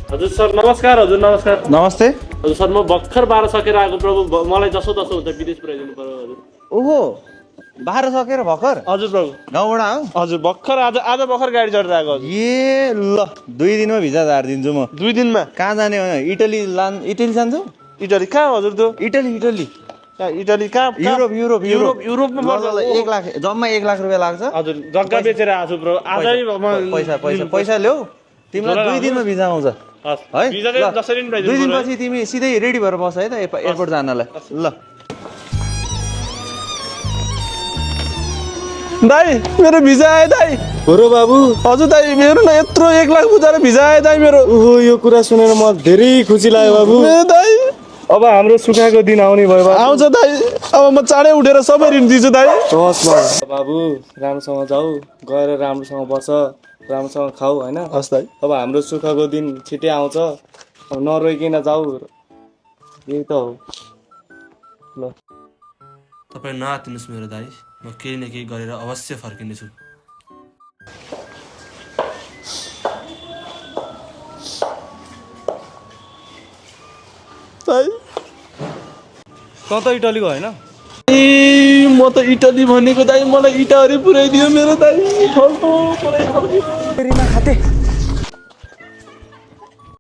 हजुर सर नमस्कार। हजुर नमस्कार। नमस्ते। हजुर सर म भर्खर 12 सकेर आएको प्रभु, मलाई जसो तसो हुन्छ विदेश पुऱ्याइदिनु पर्यो हजुर। ओहो 12 सकेर भर्खर हजुर प्रभु। गाउँबाट आऊ। हजुर भर्खर आज भर्खर गाडी चढेर आएको हजुर। ए ल 2 दिनमा भिजा झारिदिन्छु म। 2 दिनमा कहाँ जाने हो? इटली जान्छौ? इटली कहाँ हजुर त्यो? इटली इटली कहाँ? युरोपमा पर्छ। 1 लाख जम्मा 1 लाख रुपियाँ लाग्छ। हजुर जग्गा बेचेर आएको छु प्रभु। आजै पैसा ल्याऊ। तिमीलाई 2 दिनमा भिजा आउँछ है। भिजा चाहिँ जसरी नि 2 दिनपछि तिमी सिधै रेडी भएर बस है त एयरपोर्ट जानलाई। ल दाई मेरो भिजा आयो दाई। हो र बाबु। हजुर दाई मेरो न यत्रो 1 लाख बुझाएर भिजा आयो दाई मेरो। ओहो यो कुरा सुनेर म धेरै खुसी लाग्यो बाबु। मेरो दाई अब हाम्रो सुखाको दिन आउने भयो बाबु। आउँछ दाई। अब म चाँडै उठेर सबै ऋण दिन्छु दाई। हस् बाबु राम्रोसँग जाऊ, गएर राम्रोसँग बस, राम्रोसँग खाऊ हैन। हस् दाई। अब हाम्रो सुखको दिन छिटै आउँछ। अब नरोइकन जाऊ। यही त हो। ल तपाईँ नआत्तिनुहोस् मेरो दाइ, म केही न केही गरेर अवश्य फर्किनेछु। दाई त इटली गयो हैन? ए म त इटली भनेको दाई, मलाई इटाहरी पुऱ्याइदियो मेरो दाई। फल्को पुरै फल्कियो। खाते